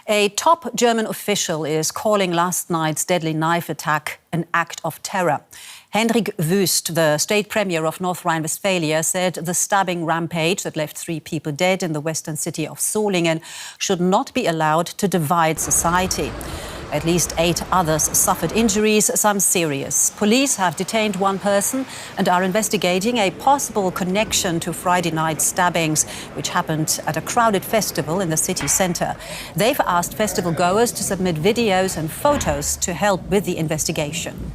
A top German official is calling last night's deadly knife attack an act of terror. Hendrik Wüst, the state premier of North Rhine-Westphalia, said the stabbing rampage that left 3 people dead in the western city of Solingen should not be allowed to divide society. At least 8 others suffered injuries, some serious. Police have detained 1 person and are investigating a possible connection to Friday night stabbings, which happened at a crowded festival in the city centre. They've asked festival goers to submit videos and photos to help with the investigation.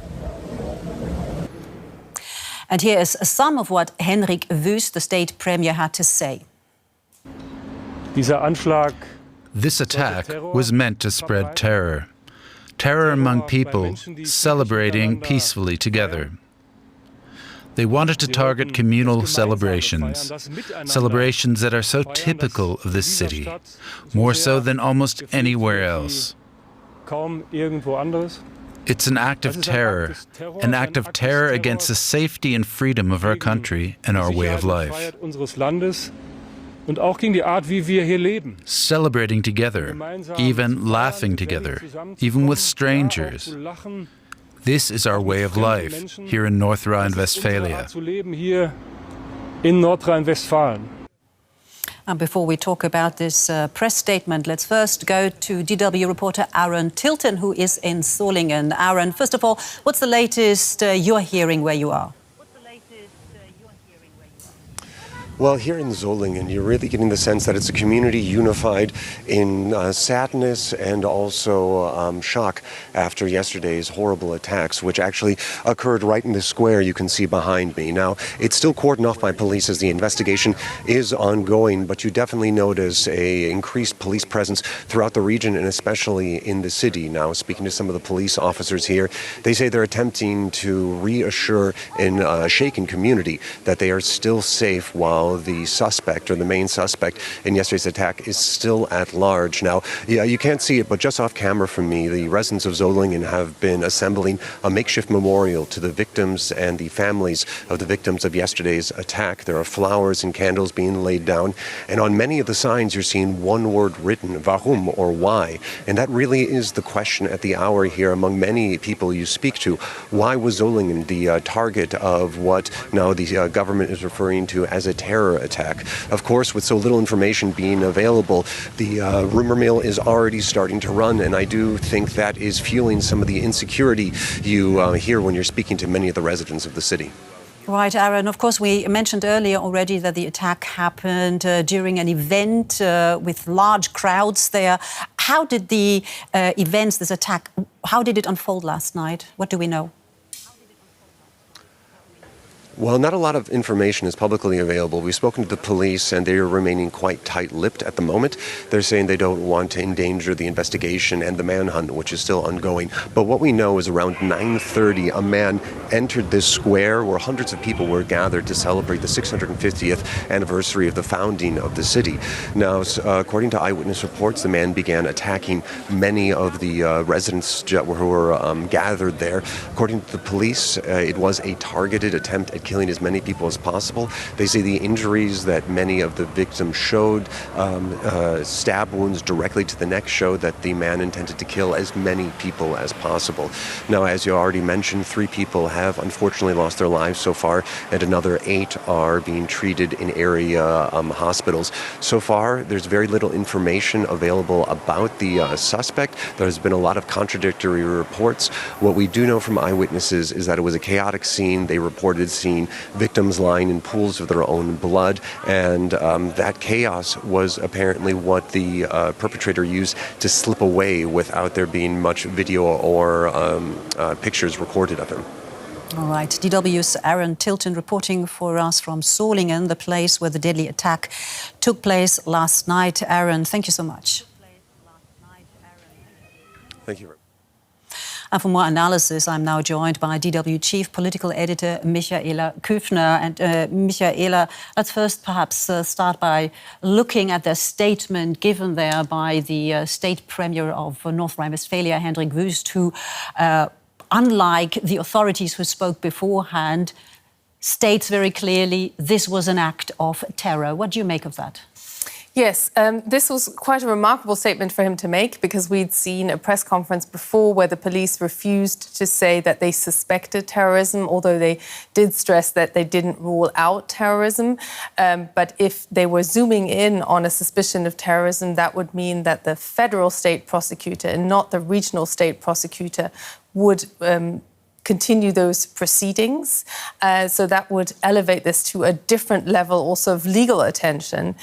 And here is some of what Hendrik Wüst, the state premier, had to say. This attack was meant to spread terror. Terror among people celebrating peacefully together. They wanted to target communal celebrations, celebrations that are so typical of this city, more so than almost anywhere else. It's an act of terror against the safety and freedom of our country and our way of life. Celebrating together, even laughing together, even with strangers. This is our way of life here in North Rhine-Westphalia. And before we talk about this press statement, let's first go to DW reporter Aaron Tilton, who is in Solingen. Aaron, first of all, what's the latest you're hearing where you are? Well, here in Solingen, you're really getting the sense that it's a community unified in sadness and also shock after yesterday's horrible attacks, which actually occurred right in the square you can see behind me. Now, it's still cordoned off by police as the investigation is ongoing, but you definitely notice an increased police presence throughout the region and especially in the city. Now, speaking to some of the police officers here, they say they're attempting to reassure a shaken community that they are still safe while the suspect, or the main suspect in yesterday's attack, is still at large. Now, yeah, you can't see it, but just off camera from me, the residents of Solingen have been assembling a makeshift memorial to the victims and the families of the victims of yesterday's attack. There are flowers and candles being laid down, and on many of the signs you're seeing one word written, warum, or why. And that really is the question at the hour here among many people you speak to. Why was Solingen the target of what now the government is referring to as a terror attack? Of course, with so little information being available, the rumor mill is already starting to run, and I do think that is fueling some of the insecurity you hear when you're speaking to many of the residents of the city. Right, Aaron. Of course, we mentioned earlier already that the attack happened during an event with large crowds there. How did the this attack, how did it unfold last night? What do we know? Well, not a lot of information is publicly available. We've spoken to the police, and they are remaining quite tight-lipped at the moment. They're saying they don't want to endanger the investigation and the manhunt, which is still ongoing. But what we know is around 9:30, a man entered this square where hundreds of people were gathered to celebrate the 650th anniversary of the founding of the city. Now, according to eyewitness reports, the man began attacking many of the residents who were gathered there. According to the police, it was a targeted attempt at killing as many people as possible. They say the injuries that many of the victims showed, stab wounds directly to the neck, showed that the man intended to kill as many people as possible. Now, as you already mentioned, 3 people have unfortunately lost their lives so far, and another 8 are being treated in area hospitals. So far, there's very little information available about the suspect. There's been a lot of contradictory reports. What we do know from eyewitnesses is that it was a chaotic scene. They reported seeing victims lying in pools of their own blood, and that chaos was apparently what the perpetrator used to slip away without there being much video or pictures recorded of him. All right, DW's Aaron Tilton reporting for us from Solingen, the place where the deadly attack took place last night. Aaron, thank you so much. Thank you. And for more analysis, I'm now joined by DW Chief Political Editor Michaela Köfner. And Michaela, let's first perhaps start by looking at the statement given there by the state premier of North Rhine-Westphalia, Hendrik Wüst, who, unlike the authorities who spoke beforehand, states very clearly this was an act of terror. What do you make of that? Yes, this was quite a remarkable statement for him to make, because we'd seen a press conference before where the police refused to say that they suspected terrorism, although they did stress that they didn't rule out terrorism. But if they were zooming in on a suspicion of terrorism, that would mean that the federal state prosecutor and not the regional state prosecutor would continue those proceedings. So that would elevate this to a different level also of legal attention.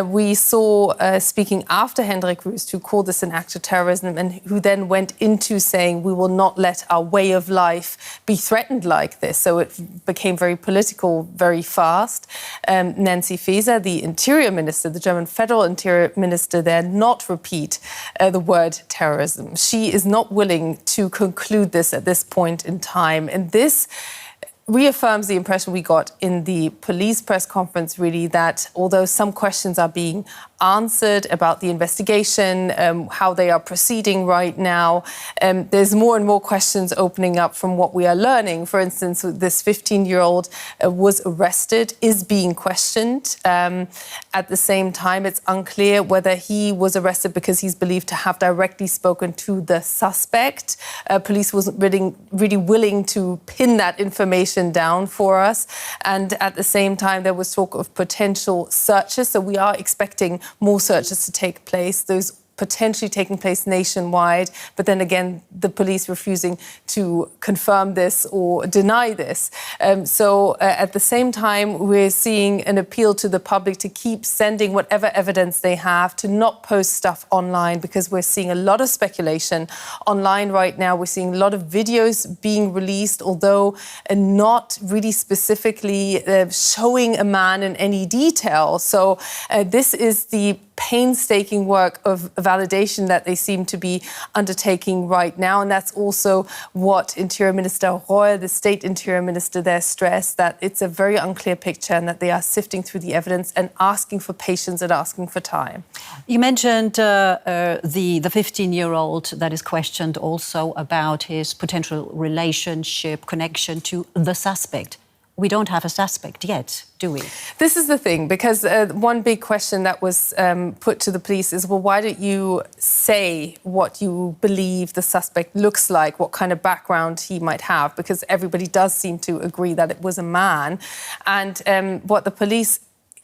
We saw, speaking after Hendrik Wüst, who called this an act of terrorism and who then went into saying we will not let our way of life be threatened like this. So it became very political very fast. Nancy Faeser, the Interior Minister, the German Federal Interior Minister there, not repeat the word terrorism. She is not willing to conclude this at this point in time. And this reaffirms the impression we got in the police press conference, really, that although some questions are being answered about the investigation, how they are proceeding right now, there's more and more questions opening up from what we are learning. For instance, this 15-year-old was arrested, is being questioned. At the same time, it's unclear whether he was arrested because he's believed to have directly spoken to the suspect. Police wasn't really willing to pin that information down for us. And at the same time, there was talk of potential searches. So we are expecting more searches to take place, those potentially taking place nationwide, but then again, the police refusing to confirm this or deny this. So at the same time, we're seeing an appeal to the public to keep sending whatever evidence they have, to not post stuff online, because we're seeing a lot of speculation online right now. We're seeing a lot of videos being released, although not really specifically showing a man in any detail. So this is the painstaking work of validation that they seem to be undertaking right now. And that's also what Interior Minister Roy, the state Interior Minister there, stressed, that it's a very unclear picture and that they are sifting through the evidence and asking for patience and asking for time. You mentioned the 15-year-old that is questioned also about his potential relationship, connection to the suspect. We don't have a suspect yet, do we? This is the thing, because one big question that was put to the police is, well, why don't you say what you believe the suspect looks like, what kind of background he might have? Because everybody does seem to agree that it was a man. And what the police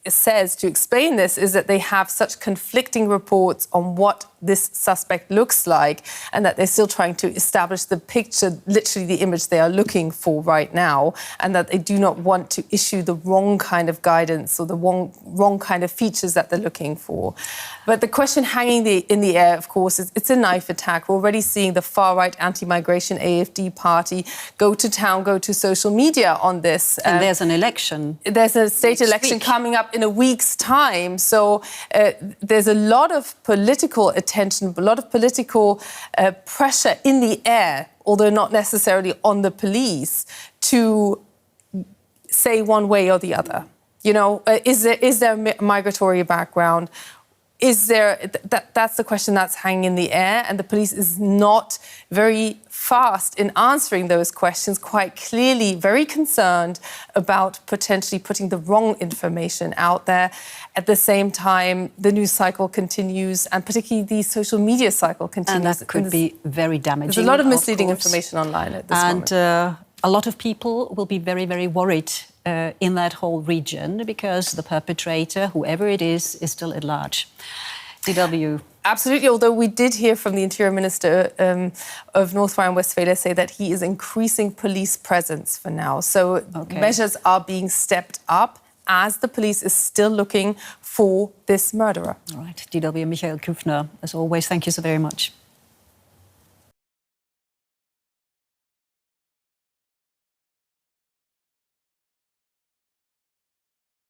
says to explain this is that they have such conflicting reports on what this suspect looks like, and that they're still trying to establish the picture, literally the image they are looking for right now, and that they do not want to issue the wrong kind of guidance or the wrong kind of features that they're looking for. But the question hanging in the air, of course, is it's a knife attack. We're already seeing the far-right anti-migration AfD party go to town, go to social media on this. And there's an election. There's a state election coming up in a week's time. So there's a lot of political attention, a lot of political pressure in the air, although not necessarily on the police, to say one way or the other. You know, is there a migratory background? Is there, that's the question that's hanging in the air, and the police is not very fast in answering those questions, quite clearly very concerned about potentially putting the wrong information out there. At the same time, the news cycle continues, and particularly the social media cycle continues. And that could be very damaging. There's a lot of misleading information online at this moment. And a lot of people will be very, very worried in that whole region, because the perpetrator, whoever it is still at large. DW. Absolutely, although we did hear from the Interior Minister of North Rhine-Westphalia say that he is increasing police presence for now. So measures are being stepped up as the police is still looking for this murderer. All right, DW Michael Küffner, as always, thank you so very much.